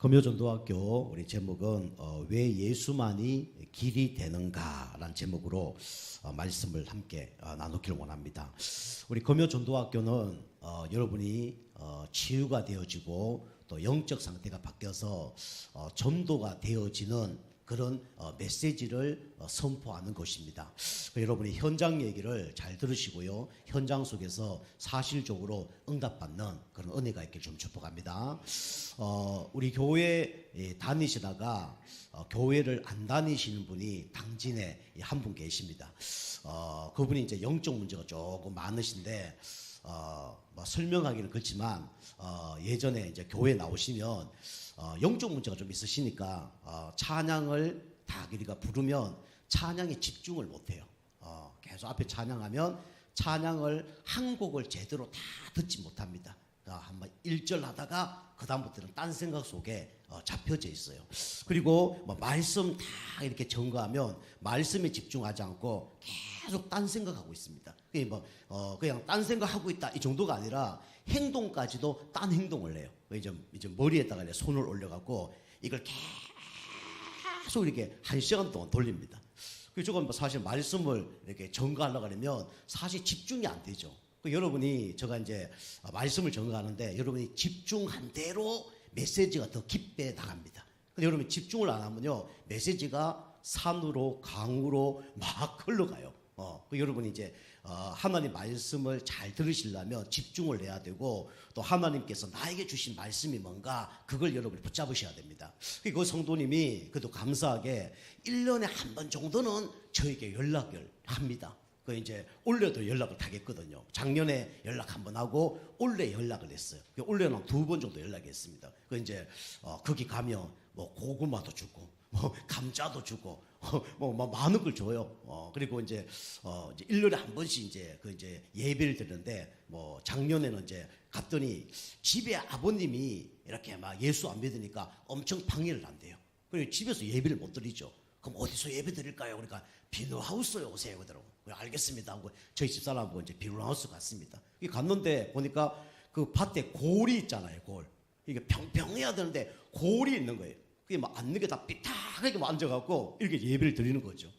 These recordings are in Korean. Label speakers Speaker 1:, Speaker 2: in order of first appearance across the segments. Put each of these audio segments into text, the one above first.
Speaker 1: 금요전도학교 우리 제목은 왜 예수만이 길이 되는가라는 제목으로 말씀을 함께 나누기를 원합니다. 우리 금요전도학교는 여러분이 치유가 되어지고 또 영적 상태가 바뀌어서 전도가 되어지는 그런 메시지를 선포하는 것입니다. 여러분이 현장 얘기를 잘 들으시고요, 현장 속에서 사실적으로 응답받는 그런 은혜가 있길 좀 축복합니다. 우리 교회 다니시다가 교회를 안 다니시는 분이 당진에 한 분 계십니다. 그분이 이제 영적 문제가 조금 많으신데 뭐 설명하기는 그렇지만 예전에 이제 교회 나오시면 영적 문제가 좀 있으시니까 찬양을 다 우리가 부르면 찬양에 집중을 못해요. 계속 앞에 찬양하면 찬양을 한 곡을 제대로 다 듣지 못합니다. 한번 1절 하다가 그 다음부터는 딴 생각 속에 잡혀져 있어요. 그리고 뭐 말씀 다 이렇게 전거하면 말씀에 집중하지 않고 계속 딴 생각하고 있습니다. 그냥 딴 생각하고 있다 이 정도가 아니라 행동까지도 딴 행동을 해요. 이제 머리에다가 손을 올려갖고 이걸 계속 이렇게 1시간 동안 돌립니다. 저건 사실 말씀을 이렇게 전거하려고 하면 사실 집중이 안 되죠. 여러분이 제가 이제 말씀을 전거하는데 여러분이 집중한 대로 메시지가 더 깊게 나갑니다. 근데 여러분이 집중을 안 하면요, 메시지가 산으로 강으로 막 흘러가요. 여러분이 이제 하나님 말씀을 잘 들으시려면 집중을 해야 되고, 또 하나님께서 나에게 주신 말씀이 뭔가 그걸 여러분이 붙잡으셔야 됩니다. 그 성도님이 그래도 감사하게 1년에 한 번 정도는 저에게 연락을 합니다. 이제 올해도 연락을 하겠거든요. 작년에 연락 한 번 하고 올해 연락을 했어요. 올해는 2번 정도 연락했습니다. 이제 거기 가면 뭐 고구마도 주고 뭐 감자도 주고 뭐 많은 걸 줘요. 그리고 이제 1년에 한 번씩 이제 예배를 드리는데, 뭐 작년에는 이제 갔더니 집에 아버님이 이렇게 막 예수 안 믿으니까 엄청 방해를 한대요. 그리고 집에서 예배를 못 드리죠. 그럼 어디서 예배 드릴까요? 그러니까 비누하우스에 오세요 그러더라고. 알겠습니다 하고 저희 집사람하고 이제 비누하우스 갔습니다. 갔는데 보니까 그 밭에 골이 있잖아요. 골. 이게 평평해야 되는데 골이 있는 거예요. 그게 막 앉는 게 다 삐딱하게 앉아갖고 이렇게 예배를 드리는 거죠.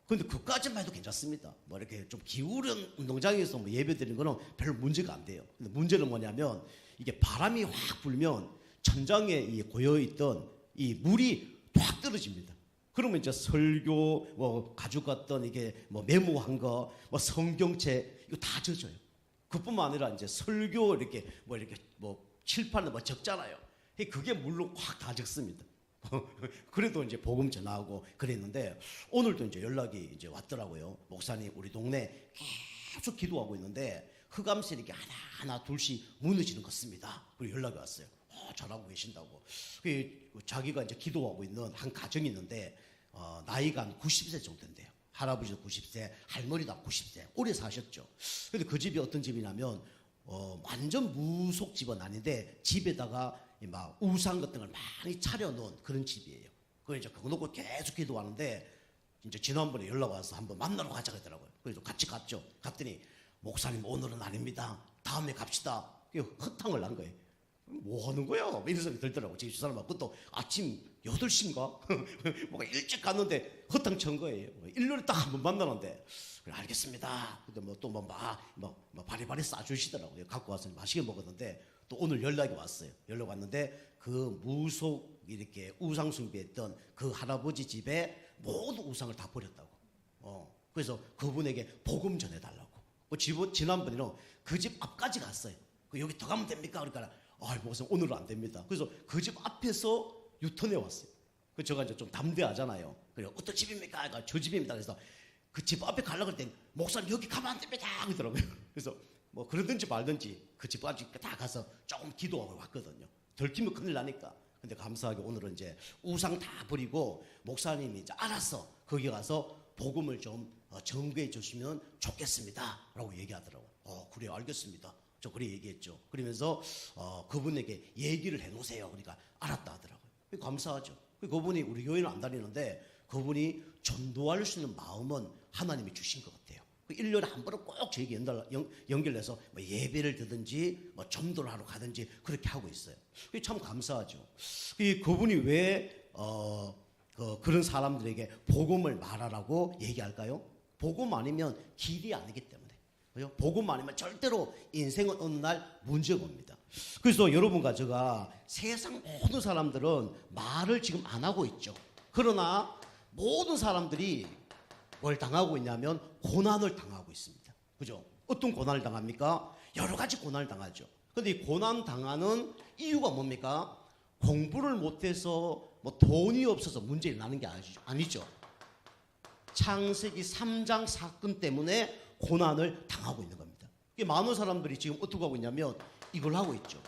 Speaker 1: 근데 그까지만 해도 괜찮습니다. 이렇게 좀 기울은 운동장에서 예배 드리는 거는 별 문제가 안 돼요. 근데 문제는 뭐냐면 이게 바람이 확 불면 천장에 고여있던 이 물이 확 떨어집니다. 그러면 이제 설교 가져갔던 이게 메모한 거, 성경책 이거 다 젖어요. 그뿐만 아니라 이제 설교 이렇게 칠판에 적잖아요. 그게 물로 확 다 적습니다. 그래도 이제 복음 전하고 그랬는데, 오늘도 이제 연락이 이제 왔더라고요. 목사님, 우리 동네 계속 기도하고 있는데 흑암실이 이렇게 하나 둘씩 무너지는 것 같습니다. 그리고 연락이 왔어요. 잘하고 계신다고. 자기가 이제 기도하고 있는 한 가정이 있는데 나이가 한 90세 정도 된대요. 할아버지도 90세, 할머니도 90세, 오래 사셨죠. 근데 그 집이 어떤 집이냐면 완전 무속 집은 아닌데 집에다가 막 우상 같은 걸 많이 차려놓은 그런 집이에요. 이제 그거 놓고 계속 기도하는데, 이제 지난번에 연락 와서 한번 만나러 가자 그러더라고요. 그래서 같이 갔죠. 갔더니 목사님 오늘은 아닙니다. 다음에 갑시다. 허탕을 난 거예요. 뭐 하는 거야? 이런 생각이 들더라고. 제 집사람하고 또 아침 8시인가? 뭔가 일찍 갔는데 허탕 친 거예요. 1년에 딱 한 번 만나는데, 그래, 알겠습니다. 근데 바리바리 싸주시더라고요. 갖고 와서 맛있게 먹었는데, 또 오늘 연락이 왔어요. 연락 왔는데 그 무속 이렇게 우상 숭배했던 그 할아버지 집에 모든 우상을 다 버렸다고. 그래서 그분에게 복음 전해달라고. 지난번에는 그 집 앞까지 갔어요. 여기 더 가면 됩니까? 그러니까 목사님 오늘은 안 됩니다. 그래서 그 집 앞에서 유턴해 왔어요. 제가 이제 좀 담대하잖아요. 그래서 어떤 집입니까? 그러니까 저 집입니다. 그래서 그 집 앞에 가려고 했더니 목사님 여기 가면 안 됩니다 그러더라고요. 그래서 그러든지 말든지 그 집까지 다 가서 조금 기도하고 왔거든요. 들키면 큰일 나니까. 근데 감사하게 오늘은 이제 우상 다 버리고 목사님이 이제 알았어, 거기 가서 복음을 좀 전거해 주시면 좋겠습니다 라고 얘기하더라고요. 그래요, 알겠습니다. 저 그래 얘기했죠. 그러면서 그분에게 얘기를 해놓으세요. 그러니까 알았다 하더라고요. 감사하죠. 그분이 우리 교회는 안 다니는데 그분이 전도할 수 있는 마음은 하나님이 주신 것 같아요. 그 1년에 한 번은 꼭 저에게 연결해서 뭐 예배를 드든지 뭐 전도를 하러 가든지 그렇게 하고 있어요. 그게 참 감사하죠. 그분이 왜 그런 사람들에게 복음을 말하라고 얘기할까요? 복음 아니면 길이 아니기 때문에. 그죠? 복음 아니면 절대로 인생은 어느 날 문제가 옵니다. 그래서 여러분과 제가 세상 모든 사람들은 말을 지금 안 하고 있죠. 그러나 모든 사람들이 뭘 당하고 있냐면 고난을 당하고 있습니다. 그죠? 어떤 고난을 당합니까? 여러 가지 고난을 당하죠. 그런데 이 고난 당하는 이유가 뭡니까? 공부를 못해서 뭐 돈이 없어서 문제가 나는 게 아니죠. 창세기 3장 사건 때문에 고난을 당하고 있는 겁니다. 많은 사람들이 지금 어떻게 하고 있냐면 이걸 하고 있죠.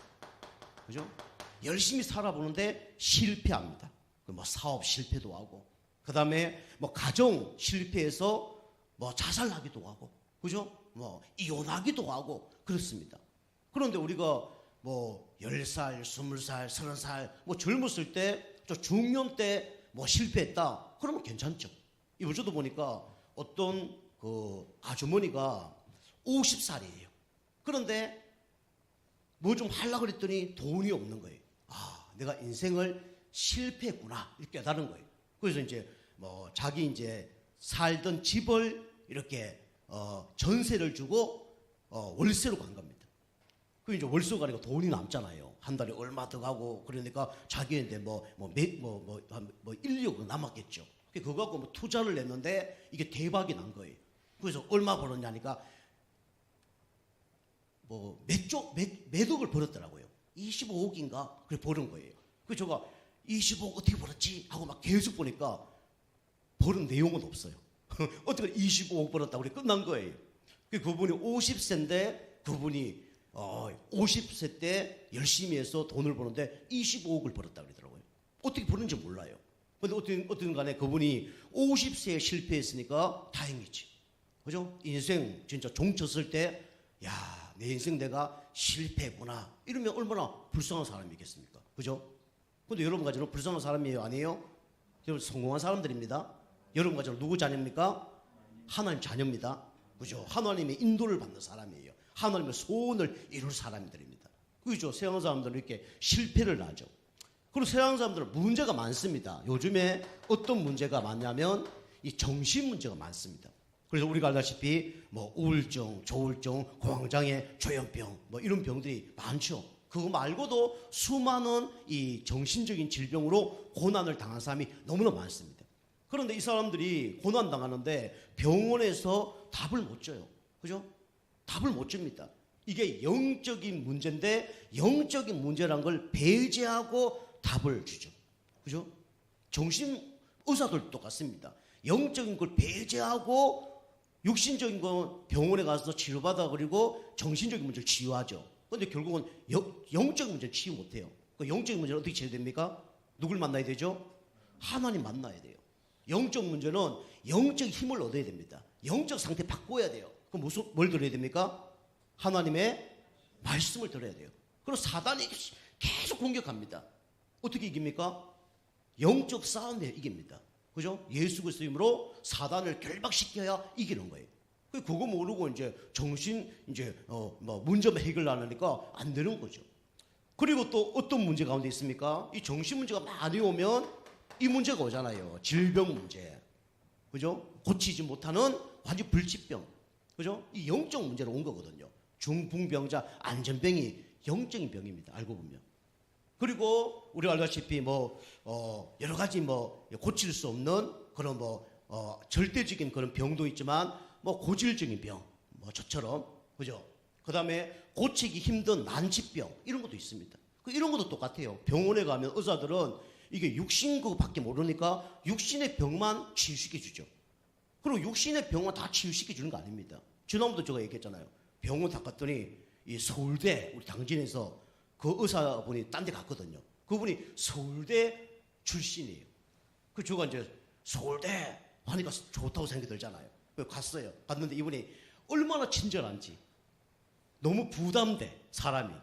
Speaker 1: 그죠? 열심히 살아보는데 실패합니다. 뭐 사업 실패도 하고, 그 다음에 뭐 가정 실패해서 뭐 자살하기도 하고, 그죠? 뭐 이혼하기도 하고 그렇습니다. 그런데 우리가 뭐 10살, 20살, 30살 뭐 젊었을 때, 저 중년 때 뭐 실패했다. 그러면 괜찮죠. 이번 주도 보니까 어떤 그 아주머니가 50살이에요. 그런데 뭐 좀 하려고 그랬더니 돈이 없는 거예요. 아, 내가 인생을 실패했구나. 이렇게 깨달은 거예요. 그래서 이제 뭐 자기 이제 살던 집을 이렇게 전세를 주고 월세로 간 겁니다. 그 이제 월세 가니까 돈이 남잖아요. 한 달에 얼마 더 가고 그러니까 자기한테 뭐 1억 남았겠죠. 그거 갖고 뭐 투자를 냈는데 이게 대박이 난 거예요. 그래서 얼마 벌었냐니까 뭐 몇 억을 벌었더라고요. 25억인가? 그래 버는 거예요. 그래서 제가 25억 어떻게 벌었지? 하고 막 계속 보니까 벌은 내용은 없어요. 어떻게 25억 벌었다고 그래 끝난 거예요. 그분이 50세인데 그분이 50세 때 열심히 해서 돈을 버는데 25억을 벌었다고 그러더라고요. 어떻게 버는지 몰라요. 근데 어떤 간에 그분이 50세에 실패했으니까 다행이지. 그죠? 인생 진짜 종 쳤을 때, 야, 내 인생 내가 실패했구나. 이러면 얼마나 불쌍한 사람이겠습니까? 그죠? 근데 여러분과 저는 불쌍한 사람이에요? 아니에요? 여러분 성공한 사람들입니다. 여러분과 저는 누구 자녀입니까? 하나님 자녀입니다. 그죠? 하나님의 인도를 받는 사람이에요. 하나님의 소원을 이룰 사람들입니다. 그죠? 세상 사람들은 이렇게 실패를 하죠. 그리고 세상 사람들은 문제가 많습니다. 요즘에 어떤 문제가 많냐면 이 정신 문제가 많습니다. 그래서 우리가 알다시피 뭐 우울증, 조울증, 공황장애, 조현병 뭐 이런 병들이 많죠. 그거 말고도 수많은 이 정신적인 질병으로 고난을 당한 사람이 너무나 많습니다. 그런데 이 사람들이 고난 당하는데 병원에서 답을 못 줘요. 그죠? 답을 못 줍니다. 이게 영적인 문제인데 영적인 문제란 걸 배제하고 답을 주죠. 그죠? 정신 의사들도 똑같습니다. 영적인 걸 배제하고 육신적인 건 병원에 가서 치료받아 그리고 정신적인 문제를 치유하죠. 그런데 결국은 영적인 문제를 치유 못해요. 그 영적인 문제는 어떻게 치유됩니까? 누굴 만나야 되죠? 하나님 만나야 돼요. 영적 문제는 영적 힘을 얻어야 됩니다. 영적 상태 바꿔야 돼요. 그럼 뭘 들어야 됩니까? 하나님의 말씀을 들어야 돼요. 그리고 사단이 계속 공격합니다. 어떻게 이깁니까? 영적 싸움에 이깁니다. 그죠? 예수 그리스도 이름으로 사단을 결박시켜야 이기는 거예요. 그거 모르고 이제 문제만 해결하려니까 안 되는 거죠. 그리고 또 어떤 문제 가운데 있습니까? 이 정신 문제가 많이 오면 이 문제가 오잖아요. 질병 문제. 그죠? 고치지 못하는 완전 불치병. 그죠? 이 영적 문제로 온 거거든요. 중풍병자, 안전병이 영적인 병입니다. 알고 보면. 그리고 우리가 알다시피 여러 가지 고칠 수 없는 그런 절대적인 그런 병도 있지만 고질적인 병, 저처럼. 그죠? 그 다음에 고치기 힘든 난치병, 이런 것도 있습니다. 이런 것도 똑같아요. 병원에 가면 의사들은 이게 육신 그거밖에 모르니까 육신의 병만 치유시켜 주죠. 그리고 육신의 병만 다 치유시켜 주는 거 아닙니다. 지난번도 제가 얘기했잖아요. 병원 다 갔더니 이 서울대 우리 당진에서 그 의사분이 딴 데 갔거든요. 그분이 서울대 출신이에요. 그 제가 이제 서울대 하니까 좋다고 생각이 들잖아요. 그래서 갔어요. 갔는데 이분이 얼마나 친절한지. 너무 부담돼, 사람이.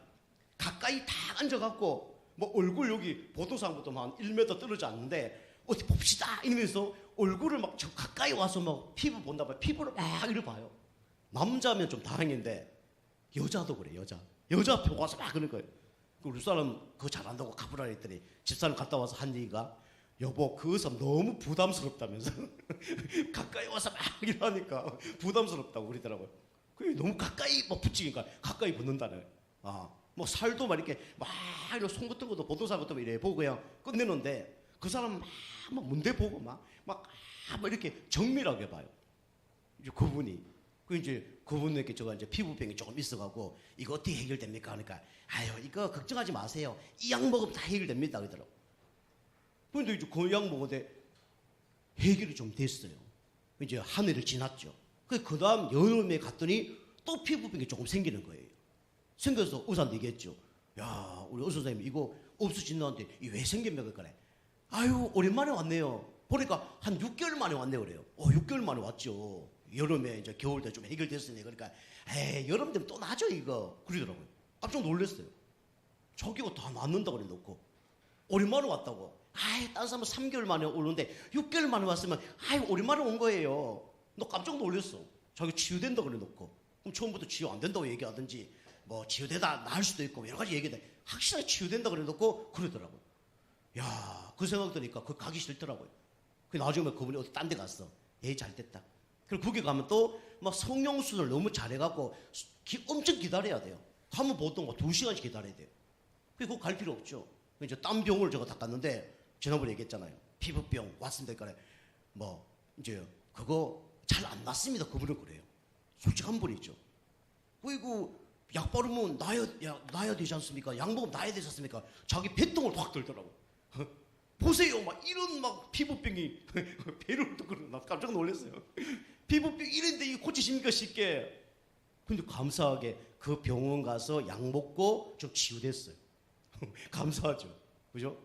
Speaker 1: 가까이 딱 앉아갖고 얼굴 여기 보도상부터 한 1m 떨어져 앉는데 어디 봅시다 이러면서 얼굴을 저 가까이 와서 피부 본다 봐요. 피부를 막 이렇게 봐요. 남자면 좀 다행인데 여자도 그래. 여자 앞에 와서 막 그런 거예요. 우리 사람 그거 잘한다고 가보라 했더니 집사람 갔다 와서 한 얘기가, 여보 그 의사 너무 부담스럽다면서 가까이 와서 막 이러니까 부담스럽다고 그러더라고요. 그게 너무 가까이 뭐 붙이니까 가까이 붙는다네. 뭐 살도 막 이렇게 막 이렇게 손 같은 것도 보도사 같은 거 이래 보고 그냥 끝내는데, 그 사람 막 문대 보고 막 이렇게 정밀하게 봐요. 이제 그분이 이제 그분에게 제가 이제 피부병이 조금 있어가고 이거 어떻게 해결됩니까 하니까, 아유 이거 걱정하지 마세요. 이 약 먹으면 다 해결됩니다 그러더라고. 그런데 이제 그 약 먹었는데 해결이 좀 됐어요. 이제 한 해를 지났죠. 그 다음 여름에 갔더니 또 피부병이 조금 생기는 거예요. 생겨서 의사한테 얘기했죠. 야 우리 의사 선생님 이거 없어진다는데 이게 왜 생깁니까? 그래. 아유 오랜만에 왔네요. 보니까 한 6개월 만에 왔네요 그래요. 6개월 만에 왔죠. 여름에 이제 겨울 때 좀 해결됐으니. 그러니까 에이 여름 되면 또 나죠 이거 그러더라고요. 깜짝 놀랐어요. 저기가 다 낫는다 그래 놓고 오랜만에 왔다고. 아이 딴 사람은 3개월 만에 오는데 6개월 만에 왔으면 아이 오랜만에 온 거예요. 너 깜짝 놀랐어. 자기 치유된다 그래 놓고. 그럼 처음부터 치유 안 된다고 얘기하든지 뭐 치유되다 나을 수도 있고 여러 가지 얘기해. 확실하게 치유된다 그래 놓고 그러더라고요. 야, 그 생각 드니까 그 가기 싫더라고요. 그 나중에 그분이 어디 딴 데 갔어. 잘 됐다. 그리고 거기 가면 또 막 성형수술 너무 잘해갖고 엄청 기다려야 돼요. 가면 보통 막 2시간씩 기다려야 돼요. 그거 갈 필요 없죠. 이제 땀 병을 제가 닦았는데 지난번에 얘기했잖아요. 피부병 왔습니다. 그러니까 뭐 이제 그거 잘 안 낫습니다. 그분은 그래요. 솔직한 분이죠. 그리고 약 바르면 나야 되지 않습니까? 약 먹으면 나야 되지 않습니까? 자기 배통을 확 들더라고. 보세요, 막 이런 막 피부병이 배를 뚫고 나 깜짝 놀랐어요. 피부병 이런데 이거 고치십니까 쉽게? 근데 감사하게 그 병원 가서 약 먹고 좀 치유됐어요. 감사하죠, 그죠?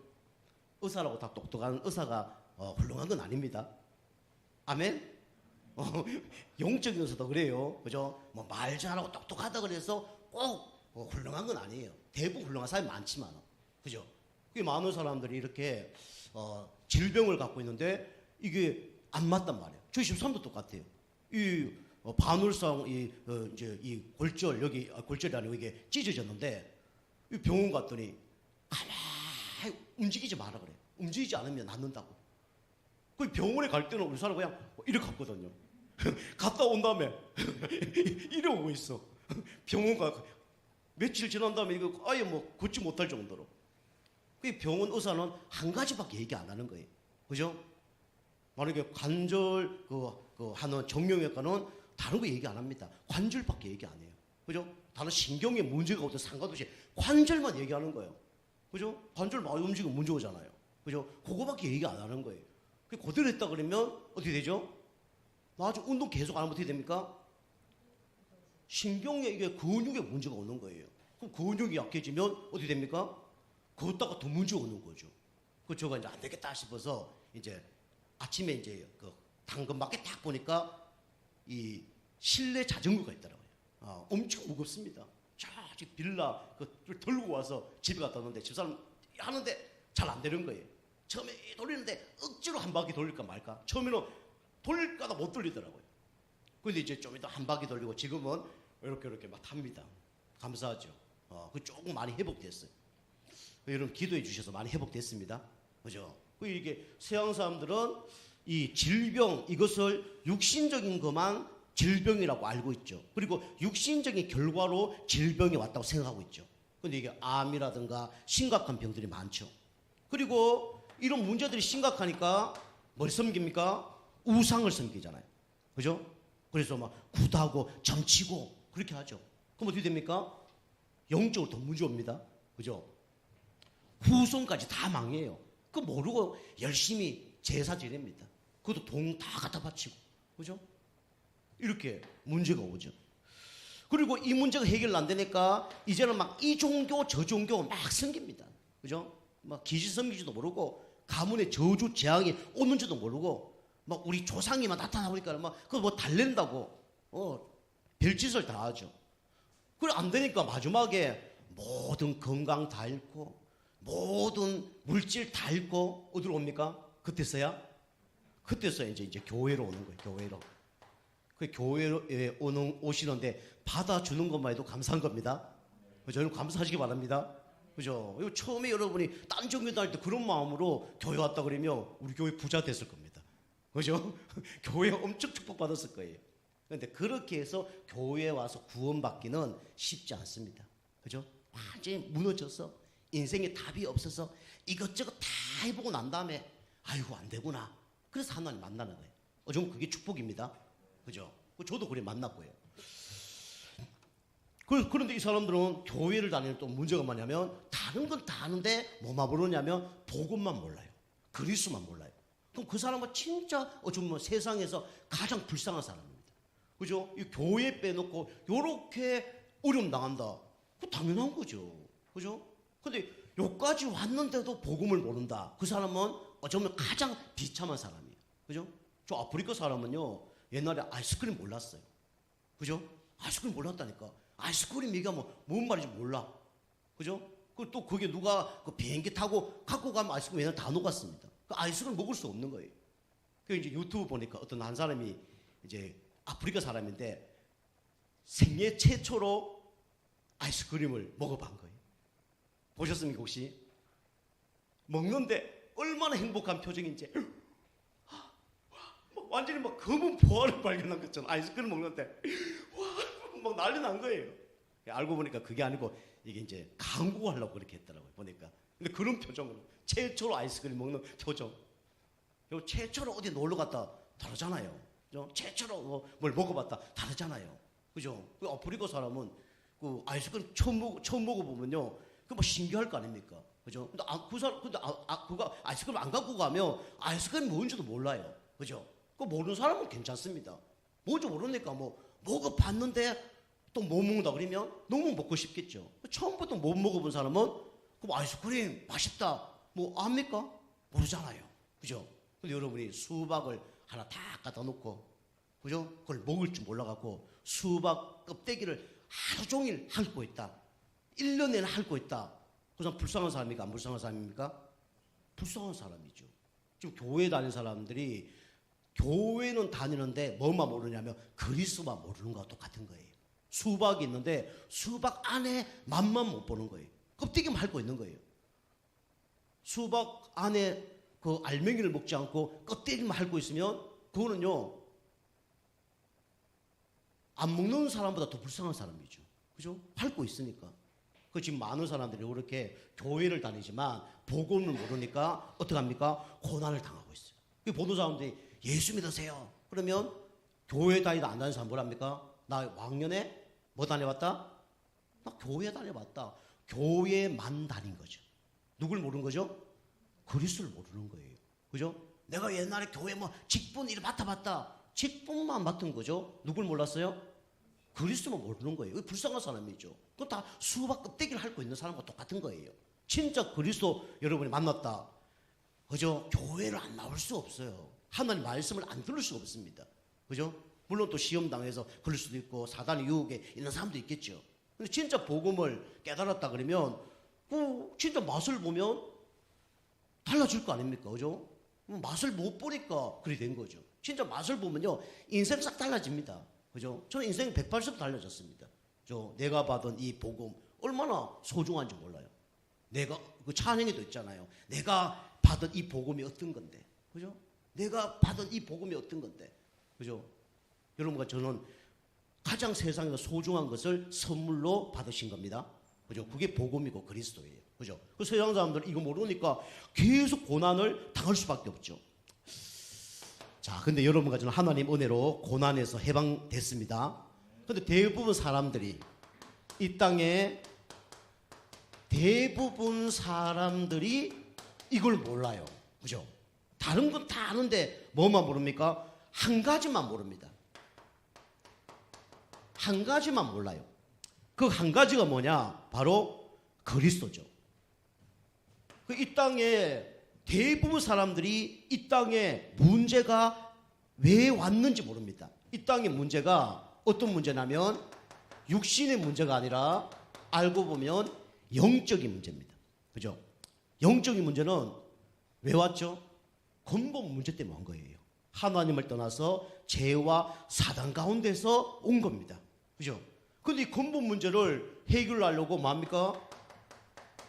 Speaker 1: 의사라고 다 똑똑한 의사가 훌륭한 건 아닙니다. 아멘. 영적인 의사도 그래요, 그죠? 뭐 말 잘하고 똑똑하다 그래서 꼭 훌륭한 건 아니에요. 대부분 훌륭한 사람이 많지만, 그죠? 많은 사람들이 이렇게 질병을 갖고 있는데 이게 안 맞단 말이에요. 저희 집사람도 똑같아요. 이 반월성 이제 이 골절 여기 골절이 아니고 이게 찢어졌는데 이 병원 갔더니 가만히 움직이지 마라 그래. 움직이지 않으면 낫는다고. 그 병원에 갈 때는 우리 사람 그냥 이렇게 갔거든요. 갔다 온 다음에 이러고 있어. 병원 가 며칠 지난 다음에 이거 아예 뭐 걷지 못할 정도로. 그 병원 의사는 한 가지밖에 얘기 안 하는 거예요. 그죠? 만약에 관절 하는 정형외과는 다른 거 얘기 안 합니다. 관절밖에 얘기 안 해요. 그죠? 다른 신경에 문제가 없든 상관없이 관절만 얘기하는 거예요. 그죠? 관절 많이 움직이면 문제 오잖아요. 그죠? 그거밖에 얘기 안 하는 거예요. 그대로 했다 그러면 어떻게 되죠? 나중에 운동 계속 안 하면 어떻게 됩니까? 신경에 이게 근육에 문제가 오는 거예요. 그럼 근육이 약해지면 어떻게 됩니까? 그것다가 더 문제 오는 거죠. 그 제가 이제 안 되겠다 싶어서 이제 아침에 이제 그 당근마켓 딱 보니까 이 실내 자전거가 있더라고요. 엄청 무겁습니다. 저기 빌라 그걸 들고 와서 집에 갖다 놓는데 집사람 하는데 잘 안 되는 거예요. 처음에 돌리는데 억지로 한 바퀴 돌릴까 말까. 처음에는 돌릴까다 못 돌리더라고요. 근데 이제 좀 이따 한 바퀴 돌리고 지금은 이렇게 막 탑니다. 감사하죠. 그 조금 많이 회복됐어요. 여러분 기도해 주셔서 많이 회복됐습니다. 그죠? 이게 서양 사람들은 이 질병 이것을 육신적인 것만 질병이라고 알고 있죠. 그리고 육신적인 결과로 질병이 왔다고 생각하고 있죠. 근데 이게 암이라든가 심각한 병들이 많죠. 그리고 이런 문제들이 심각하니까 뭘 섬깁니까? 우상을 섬기잖아요. 그죠? 그래서 막 굿하고 점치고 그렇게 하죠. 그럼 어떻게 됩니까? 영적으로 더 문제 옵니다. 그죠? 후손까지 다 망해요. 그 모르고 열심히 제사 지냅니다. 그것도 돈 다 갖다 바치고. 그죠? 이렇게 문제가 오죠. 그리고 이 문제가 해결 안 되니까 이제는 막 이 종교 저 종교 막 생깁니다. 그죠? 막 기지 섬기지도 모르고 가문의 저주 재앙이 오는지도 모르고 막 우리 조상이만 나타나보니까 막 그거 뭐 달랜다고 별짓을 다 하죠. 그래 안 되니까 마지막에 모든 건강 다 잃고 모든 물질 다 잃고 어디로 옵니까? 그때서야 이제 교회로 오는 거예요. 교회로. 그 교회에 오시는데 받아주는 것만 해도 감사한 겁니다. 저는 감사하시기 바랍니다. 그죠? 처음에 여러분이 딴 종교 다닐 때 그런 마음으로 교회 왔다 그러면 우리 교회 부자 됐을 겁니다. 그죠? 교회 엄청 축복받았을 거예요. 그런데 그렇게 해서 교회에 와서 구원받기는 쉽지 않습니다. 그죠? 완전히 무너져서 인생에 답이 없어서 이것저것 다 해보고 난 다음에 아이고 안 되구나. 그래서 하나님 만나는 거예요. 저는 그게 축복입니다. 그죠? 저도 그래 만났고요. 그런데 이 사람들은 교회를 다니는 또 문제가 뭐냐면 다른 건 다 아는데 뭐만 모르냐면 복음만 몰라요. 그리스도만 몰라요. 그럼 그 사람은 진짜 어쩌면 세상에서 가장 불쌍한 사람입니다. 그죠? 이 교회 빼놓고 요렇게 어려움 당한다. 그 당연한 거죠. 그죠? 근데 여기까지 왔는데도 복음을 모른다. 그 사람은 어쩌면 가장 비참한 사람이에요. 그죠? 저 아프리카 사람은요, 옛날에 아이스크림 몰랐어요. 그죠? 아이스크림 몰랐다니까. 아이스크림이가 뭔 말인지 몰라. 그죠? 또 그게 누가 그 비행기 타고 갖고 가면 아이스크림 얘는 다 녹았습니다. 그 아이스크림 먹을 수 없는 거예요. 그 이제 유튜브 보니까 어떤 한 사람이 이제 아프리카 사람인데 생애 최초로 아이스크림을 먹어본 거예요. 보셨습니까 혹시? 먹는데 얼마나 행복한 표정인지 완전히 막 검은 보화를 발견한 것처럼 아이스크림 먹는데 와, 막 난리 난 거예요. 알고 보니까 그게 아니고 이게 이제 광고하려고 그렇게 했더라고요. 보니까. 근데 그런 표정으로 최초로 아이스크림 먹는 표정. 그리고 최초로 어디 놀러 갔다 다르잖아요. 그죠? 최초로 뭘 먹어봤다 다르잖아요. 그죠? 그 아프리카 사람은 그 아이스크림 처음 먹어보면요, 그 뭐 신기할 거 아닙니까? 그죠? 근데 그거 아이스크림 안 갖고 가면 아이스크림이 뭔지도 몰라요. 그죠? 그 모르는 사람은 괜찮습니다. 뭔지 모르니까 먹어봤는데 또 못 먹는다 그러면 너무 먹고 싶겠죠. 처음부터 못 먹어본 사람은 그 아이스크림 맛있다 뭐 압니까? 모르잖아요. 그죠? 근데 여러분이 수박을 하나 다 갖다 놓고, 그죠? 그걸 먹을 줄 몰라갖고 수박 껍데기를 하루 종일 핥고 있다. 1년 내내 핥고 있다. 그 사람 불쌍한 사람입니까? 안 불쌍한 사람입니까? 불쌍한 사람이죠. 지금 교회 다니는 사람들이 교회는 다니는데 뭐만 모르냐면 그리스도만 모르는 거와 똑같은 거예요. 수박이 있는데 수박 안에 맛만 못 보는 거예요. 껍데기만 핥고 있는 거예요. 수박 안에 그 알맹이를 먹지 않고 껍데기만 핥고 있으면 그거는요, 안 먹는 사람보다 더 불쌍한 사람이죠. 그죠? 핥고 있으니까. 그 지금 많은 사람들이 이렇게 교회를 다니지만 복음을 모르니까 어떻게 합니까? 고난을 당하고 있어요. 그 보는 사람들이 예수 믿으세요. 그러면 교회 다니다 안 다니는 사람 뭐랍니까? 나 왕년에 뭐 다녀왔다? 나 교회 다녀왔다. 교회만 다닌 거죠. 누굴 모르는 거죠? 그리스도를 모르는 거예요. 그죠? 내가 옛날에 교회 직분 일 맡아봤다. 직분만 맡은 거죠. 누굴 몰랐어요? 그리스도만 모르는 거예요. 불쌍한 사람이죠. 그거 다 수박 껍데기를 핥고 있는 사람과 똑같은 거예요. 진짜 그리스도 여러분이 만났다. 그죠? 교회를 안 나올 수 없어요. 하나님 말씀을 안 들을 수가 없습니다. 그죠? 물론 또 시험 당해서 그럴 수도 있고 사단의 유혹에 있는 사람도 있겠죠. 근데 진짜 복음을 깨달았다 그러면 진짜 맛을 보면 달라질 거 아닙니까? 그죠? 맛을 못 보니까 그리 된 거죠. 진짜 맛을 보면요, 인생 싹 달라집니다. 그죠? 저는 인생 180도 달라졌습니다. 내가 받은 이 복음 얼마나 소중한지 몰라요. 내가 그 찬양에도 있잖아요. 내가 받은 이 복음이 어떤 건데, 그죠? 내가 받은 이 복음이 어떤 건데, 그죠? 여러분과 저는 가장 세상에서 소중한 것을 선물로 받으신 겁니다. 그죠? 그게 복음이고 그리스도예요. 그죠? 그 세상 사람들은 이거 모르니까 계속 고난을 당할 수밖에 없죠. 자, 근데 여러분과 저는 하나님 은혜로 고난에서 해방됐습니다. 근데 대부분 사람들이 이 땅에 대부분 사람들이 이걸 몰라요. 그죠? 다른 건 다 아는데 뭐만 모릅니까? 한 가지만 모릅니다. 한 가지만 몰라요. 그 한 가지가 뭐냐? 바로 그리스도죠. 이 땅에 대부분 사람들이 이 땅에 문제가 왜 왔는지 모릅니다. 이 땅의 문제가 어떤 문제냐면 육신의 문제가 아니라 알고 보면 영적인 문제입니다. 그죠? 영적인 문제는 왜 왔죠? 근본 문제 때문에 온 거예요. 하나님을 떠나서 죄와 사단 가운데서 온 겁니다. 그죠? 근데 이 근본 문제를 해결하려고 뭡니까?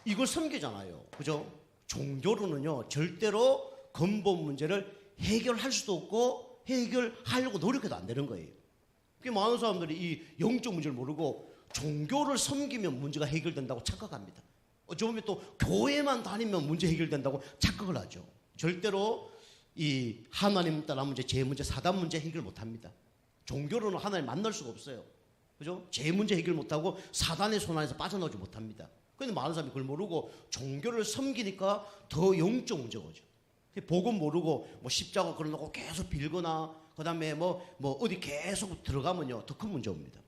Speaker 1: 이걸 섬기잖아요. 그죠? 종교로는요, 절대로 근본 문제를 해결할 수도 없고 해결하려고 노력해도 안 되는 거예요. 많은 사람들이 이 영적 문제를 모르고 종교를 섬기면 문제가 해결된다고 착각합니다. 어쩌면 또 교회만 다니면 문제 해결된다고 착각을 하죠. 절대로 이 하나님 따라 문제, 죄 문제, 사단 문제 해결 못합니다. 종교로는 하나님 만날 수가 없어요. 그죠? 죄 문제 해결 못하고 사단의 손 안에서 빠져나오지 못합니다. 그런데 많은 사람이 그걸 모르고 종교를 섬기니까 더 영적 문제가 오죠. 복음 모르고 뭐 십자가 걸어놓고 계속 빌거나 그 다음에 뭐 어디 계속 들어가면요 더 큰 문제 옵니다.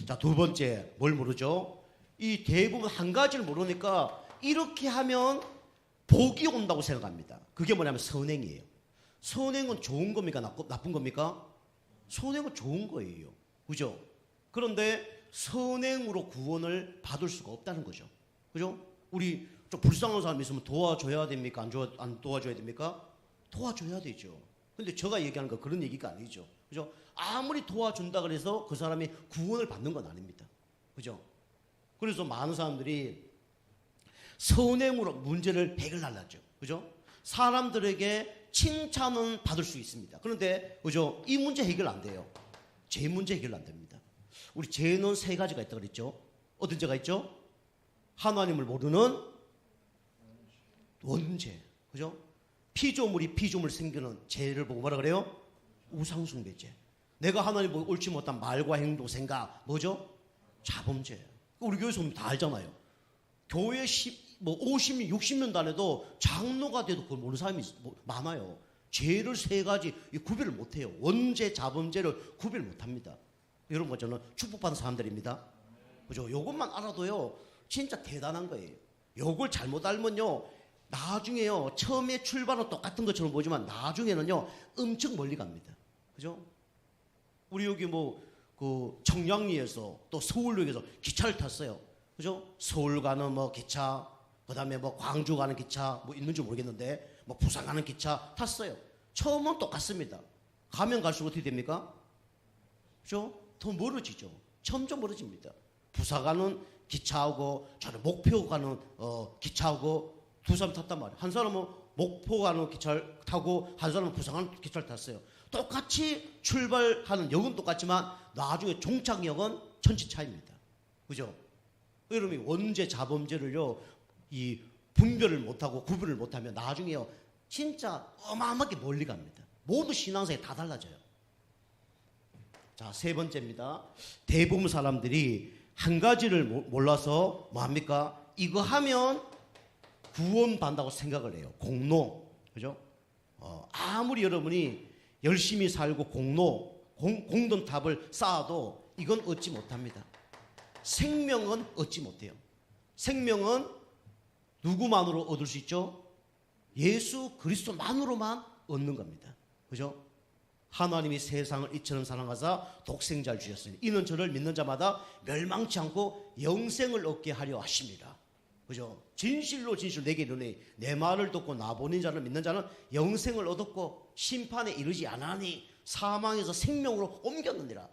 Speaker 1: 자, 두 번째 뭘 모르죠? 이 대부분 한 가지를 모르니까 이렇게 하면 복이 온다고 생각합니다. 그게 뭐냐면 선행이에요. 선행은 좋은 겁니까? 나쁜 겁니까? 선행은 좋은 거예요. 그죠? 그런데 선행으로 구원을 받을 수가 없다는 거죠. 그죠? 우리 좀 불쌍한 사람이 있으면 도와줘야 됩니까? 안 도와줘야 됩니까? 도와줘야 되죠. 근데 제가 얘기하는 거 그런 얘기가 아니죠. 그죠? 아무리 도와준다 그래서 그 사람이 구원을 받는 건 아닙니다. 그죠? 그래서 많은 사람들이 선행으로 문제를 해결하려죠. 그죠? 사람들에게 칭찬은 받을 수 있습니다. 그런데 그죠? 이 문제 해결 안 돼요. 죄 문제 해결 안 됩니다. 우리 죄는 세 가지가 있다고 그랬죠. 어떤 죄가 있죠? 하나님을 모르는 원죄. 그죠? 피조물이 피조물 생기는 죄를 보고 뭐라 그래요? 우상숭배죄. 내가 하나님 보고 옳지 못한 말과 행동, 생각 뭐죠? 자범죄. 우리 교회에서 다 알잖아요. 교회 50년, 60년 다녀도 장로가 돼도 그걸 모르는 사람이 많아요. 죄를 세 가지 구별을 못해요. 원죄, 자범죄를 구별 못합니다. 여러분, 저는 축복받은 사람들입니다. 그죠? 요것만 알아도요, 진짜 대단한 거예요. 요걸 잘못 알면요, 나중에요, 처음에 출발은 똑같은 것처럼 보지만 나중에는요, 엄청 멀리 갑니다. 그죠? 우리 여기 그 청량리에서 또 서울역에서 기차를 탔어요. 그죠? 서울 가는 기차, 그 다음에 광주 가는 기차, 있는지 모르겠는데, 부산 가는 기차 탔어요. 처음은 똑같습니다. 가면 갈수록 어떻게 됩니까? 그죠? 더 멀어지죠. 점점 멀어집니다. 부산 가는 기차하고, 저는 목표 가는 기차하고 두 사람 탔단 말이에요. 한 사람은 목포 가는 기차를 타고, 한 사람은 부산 가는 기차를 탔어요. 똑같이 출발하는 역은 똑같지만, 나중에 종착역은 천지 차이입니다. 그죠? 여러분이 원죄, 자범죄를요, 이 분별을 못하고 구분을 못하면 나중에요, 진짜 어마어마하게 멀리 갑니다. 모든 신앙생활이 다 달라져요. 자, 세 번째입니다. 대부분 사람들이 한 가지를 몰라서 뭐합니까? 이거 하면 구원받는다고 생각을 해요. 공로. 그죠? 아무리 여러분이 열심히 살고 공돈탑을 쌓아도 이건 얻지 못합니다. 생명은 얻지 못해요. 생명은 누구만으로 얻을 수 있죠? 예수 그리스도만으로만 얻는 겁니다. 그죠? 하나님이 세상을 이처럼 사랑하사 독생자를 주셨으니 이는 저를 믿는 자마다 멸망치 않고 영생을 얻게 하려 하십니다. 그죠? 진실로 내게 이르니 내 말을 듣고 나보는 자를 믿는 자는 영생을 얻었고 심판에 이르지 않으니 사망에서 생명으로 옮겼느니라.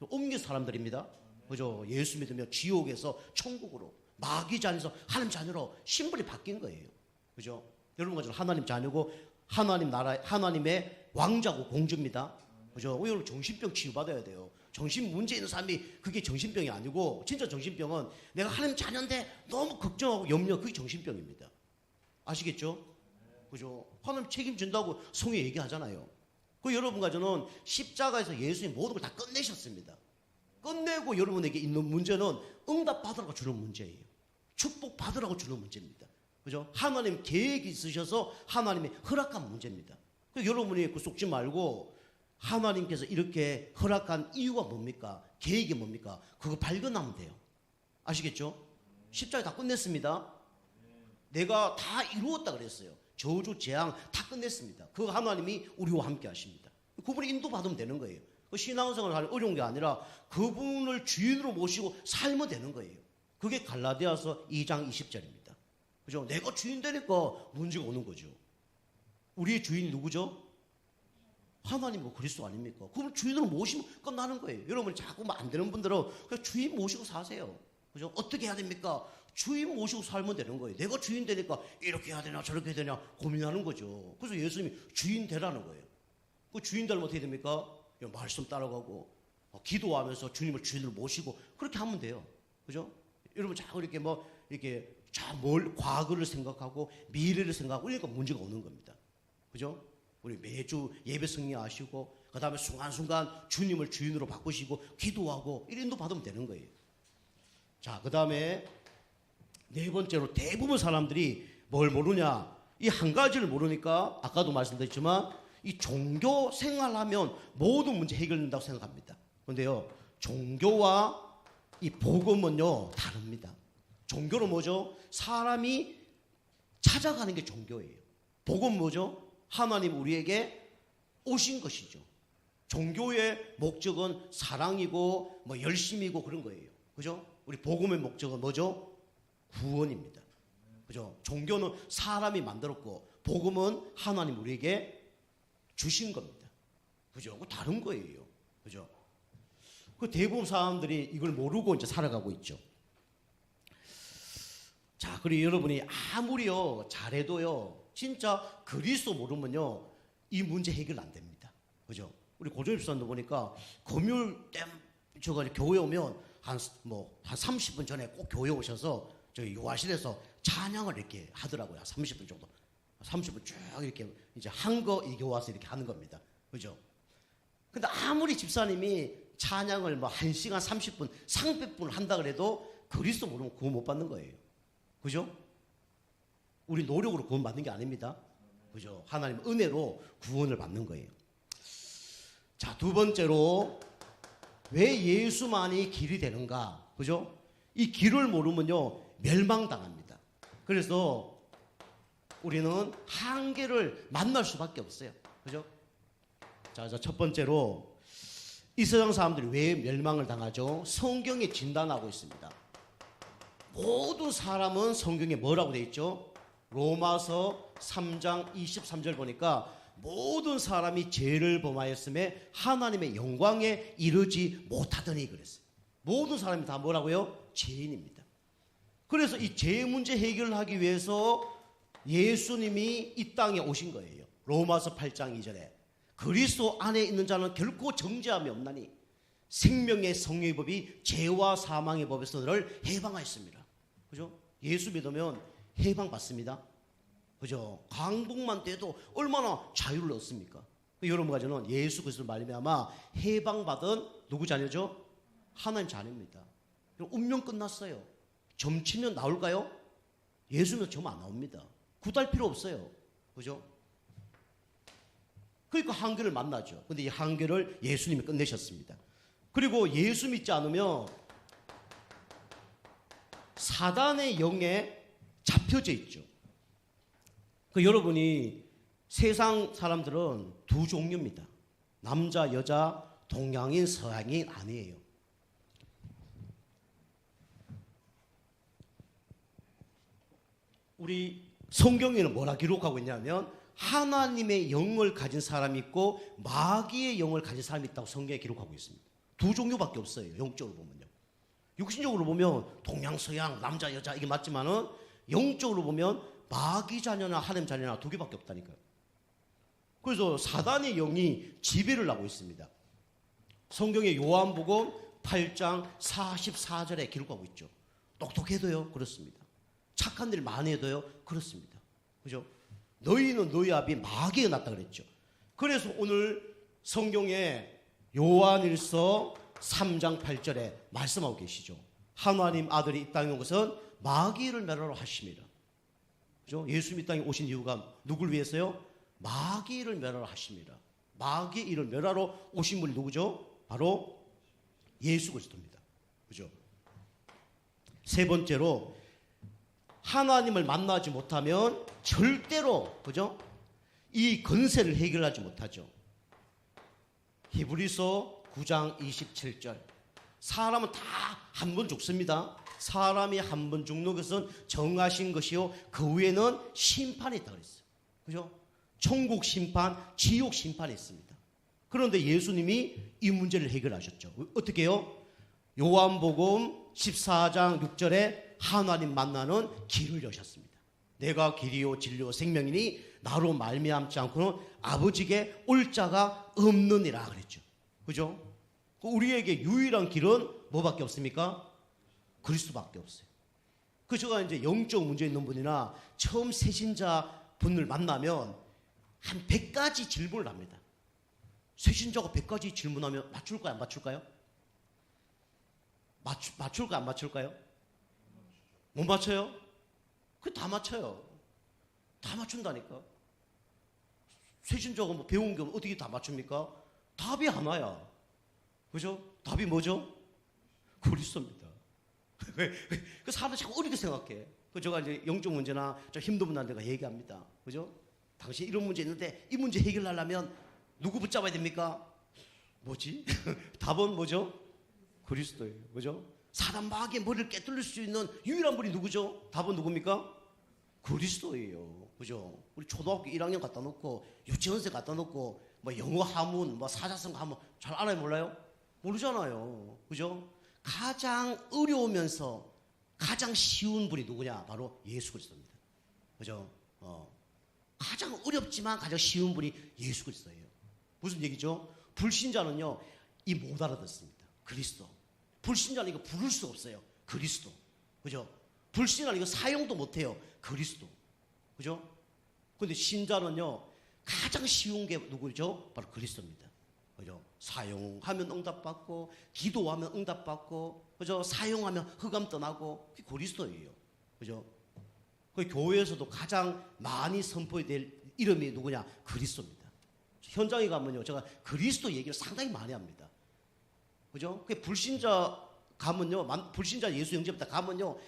Speaker 1: 옮긴 사람들입니다. 그죠? 예수 믿으면 지옥에서 천국으로, 마귀 자녀에서 하나님 자녀로 신분이 바뀐 거예요. 그죠? 여러분, 저는 하나님 자녀고 하나님 나라, 하나님의 왕자고 공주입니다. 그죠? 오늘 정신병 치유받아야 돼요. 정신 문제 있는 사람이 그게 정신병이 아니고, 진짜 정신병은 내가 하나님 자녀인데 너무 걱정하고 염려, 그게 정신병입니다. 아시겠죠? 그죠? 하나님 책임진다고 성에 얘기하잖아요. 그 여러분과 저는 십자가에서 예수님 모든 걸 다 끝내셨습니다. 끝내고 여러분에게 있는 문제는 응답 받으라고 주는 문제예요. 축복 받으라고 주는 문제입니다. 그죠? 하나님 계획이 있으셔서 하나님의 허락한 문제입니다. 여러분이 속지 말고 하나님께서 이렇게 허락한 이유가 뭡니까? 계획이 뭡니까? 그거 발견하면 돼요. 아시겠죠? 십자가 다 끝냈습니다. 내가 다 이루었다 그랬어요. 저주, 재앙 다 끝냈습니다. 그 하나님이 우리와 함께 하십니다. 그분이 인도받으면 되는 거예요. 신앙생활을 하는 어려운 게 아니라 그분을 주인으로 모시고 살면 되는 거예요. 그게 갈라디아서 2장 20절입니다. 그죠? 내가 주인 되니까 문제가 오는 거죠. 우리의 주인이 누구죠? 하나님 그리스도 아닙니까? 그럼 주인으로 모시면 끝나는 거예요. 여러분 자꾸 안 되는 분들은 그냥 주인 모시고 사세요. 그죠? 어떻게 해야 됩니까? 주인 모시고 살면 되는 거예요. 내가 주인 되니까 이렇게 해야 되나 저렇게 해야 되냐 고민하는 거죠. 그래서 예수님이 주인 되라는 거예요. 그 주인 되면 어떻게 됩니까? 말씀 따라가고 기도하면서 주님을 주인으로 모시고 그렇게 하면 돼요. 그죠? 여러분 자꾸 이렇게 이렇게 과거를 생각하고 미래를 생각하고 그러니까 문제가 오는 겁니다. 그죠? 우리 매주 예배 승리하시고 그 다음에 순간순간 주님을 주인으로 바꾸시고 기도하고 이런 인도 받으면 되는 거예요. 자, 그 다음에 네 번째로 대부분 사람들이 뭘 모르냐? 이 한 가지를 모르니까 아까도 말씀드렸지만 이 종교 생활하면 모든 문제 해결된다고 생각합니다. 그런데요, 종교와 이 복음은요 다릅니다. 종교는 뭐죠? 사람이 찾아가는 게 종교예요. 복음은 뭐죠? 하나님 우리에게 오신 것이죠. 종교의 목적은 사랑이고 열심이고 그런 거예요. 그죠? 우리 복음의 목적은 뭐죠? 구원입니다. 그죠? 종교는 사람이 만들었고 복음은 하나님 우리에게 주신 겁니다. 그죠? 그 다른 거예요. 그죠? 그 대부분 사람들이 이걸 모르고 이제 살아가고 있죠. 자, 그리고 여러분이 아무리요 잘해도요 진짜 그리스도 모르면요 이 문제 해결 안 됩니다. 그죠? 우리 고정희 집사님도 보니까 금요일 때 저가 교회 오면 한 30분 전에 꼭 교회 오셔서 저희 요하실에서 찬양을 이렇게 하더라고요. 30분 정도. 30분 쭉 이렇게 이제 한 거 이겨 와서 이렇게 하는 겁니다. 그죠? 근데 아무리 집사님이 찬양을 1시간 30분, 300분을 한다 그래도 그리스도 모르면 구원 못 받는 거예요. 그죠? 우리 노력으로 구원 받는 게 아닙니다. 그죠? 하나님 은혜로 구원을 받는 거예요. 자, 두 번째로 왜 예수만이 길이 되는가? 그죠? 이 길을 모르면요 멸망당합니다. 그래서 우리는 한계를 만날 수밖에 없어요. 그죠? 자, 첫 번째로 이 세상 사람들이 왜 멸망을 당하죠? 성경에 진단하고 있습니다. 모든 사람은 성경에 뭐라고 되어 있죠? 로마서 3장 23절 보니까 모든 사람이 죄를 범하였음에 하나님의 영광에 이르지 못하더니 그랬어요. 모든 사람이 다 뭐라고요? 죄인입니다. 그래서 이 죄 문제 해결을 하기 위해서 예수님이 이 땅에 오신 거예요. 로마서 8장 2절에 그리스도 안에 있는 자는 결코 정죄함이 없나니 생명의 성령의 법이 죄와 사망의 법에서 너를 해방하였습니다. 그죠? 예수 믿으면 해방받습니다. 그죠? 강복만 돼도 얼마나 자유를 얻습니까? 여러분 가지는 예수 그리스도를 말미암아 해방받은 누구 자녀죠? 하나님 자녀입니다. 운명 끝났어요. 점치면 나올까요? 예수는 점 안 나옵니다. 구달 필요 없어요. 그죠? 그러니까 한계를 만나죠. 근데 이 한계를 예수님이 끝내셨습니다. 그리고 예수 믿지 않으면 사단의 영에 잡혀져 있죠. 여러분이 세상 사람들은 두 종류입니다. 남자, 여자, 동양인, 서양인 아니에요. 우리 성경에는 뭐라 기록하고 있냐면 하나님의 영을 가진 사람이 있고 마귀의 영을 가진 사람이 있다고 성경에 기록하고 있습니다. 두 종류밖에 없어요. 영적으로 보면요. 육신적으로 보면 동양, 서양, 남자, 여자 이게 맞지만은 영적으로 보면 마귀 자녀나 하나님 자녀나 두 개밖에 없다니까요. 그래서 사단의 영이 지배를 하고 있습니다. 성경의 요한복음 8장 44절에 기록하고 있죠. 똑똑해도요 그렇습니다. 착한 일 많이 해도요 그렇습니다. 그죠? 너희는 너희 아비 마귀가 났다 그랬죠. 그래서 오늘 성경에 요한일서 3장 8절에 말씀하고 계시죠. 하나님 아들이 이 땅에 온 것은 마귀를 멸하러 하심이라. 그죠? 예수님이 이 땅에 오신 이유가 누굴 위해서요? 마귀를 멸하러 하심이라. 마귀의 일을 멸하러 오신 분이 누구죠? 바로 예수 그리스도입니다. 그죠? 세 번째로 하나님을 만나지 못하면 절대로 그죠? 이 건세를 해결하지 못하죠. 히브리서 9장 27절. 사람은 다 한 번 죽습니다. 사람이 한 번 죽는 것은 정하신 것이요 그 후에는 심판이 있다 그랬어요. 그죠? 천국 심판, 지옥 심판이 있습니다. 그런데 예수님이 이 문제를 해결하셨죠. 어떻게 해요? 요한복음 14장 6절에 하나님 만나는 길을 여셨습니다. 내가 길이요 진리요 생명이니 나로 말미암지 않고는 아버지께 올 자가 없느니라 그랬죠. 그죠? 우리에게 유일한 길은 뭐밖에 없습니까? 그리스도밖에 없어요. 그 제가 이제 영적 문제 있는 분이나 처음 새신자 분을 만나면 한 100가지 질문을 합니다. 새신자가 100가지 질문하면 맞출까요? 안 맞출까요? 맞출까요? 안 맞출까요? 못 맞춰요? 그 다 맞춰요. 다 맞춘다니까. 새신자가 뭐 배운 게 어떻게 다 맞춥니까? 답이 하나야. 그죠? 답이 뭐죠? 그리스도입니다. 그 사람들 자꾸 어렵게 생각해. 그 제가 이제 영적 문제나 좀 힘든 분한테 얘기합니다. 그죠? 당신 이런 문제 있는데 이 문제 해결하려면 누구 붙잡아야 됩니까? 뭐지? 답은 뭐죠? 그리스도예요. 그죠? 사람 마귀의 머리를 깨뚫을 수 있는 유일한 분이 누구죠? 답은 누굽니까? 그리스도예요. 그죠? 우리 초등학교 1학년 갖다 놓고 유치원생 갖다 놓고 뭐 영어 하문, 뭐 사자성 하문 잘 알아요, 몰라요? 모르잖아요. 그죠? 가장 어려우면서 가장 쉬운 분이 누구냐? 바로 예수 그리스도입니다. 그죠? 가장 어렵지만 가장 쉬운 분이 예수 그리스도예요. 무슨 얘기죠? 불신자는요, 이 못 알아듣습니다. 그리스도. 불신자는 이거 부를 수 없어요. 그리스도. 그죠? 불신자는 이거 사용도 못해요. 그리스도. 그죠? 근데 신자는요, 가장 쉬운 게 누구죠? 바로 그리스도입니다. 그죠? 사용하면 응답받고, 기도하면 응답받고, 그죠? 사용하면 흑암 떠나고, 그게 그리스도예요. 그죠? 그 교회에서도 가장 많이 선포될 이름이 누구냐? 그리스도입니다. 현장에 가면요, 제가 그리스도 얘기를 상당히 많이 합니다. 그죠? 그 불신자 가면요, 불신자 예수 영접자 가면요,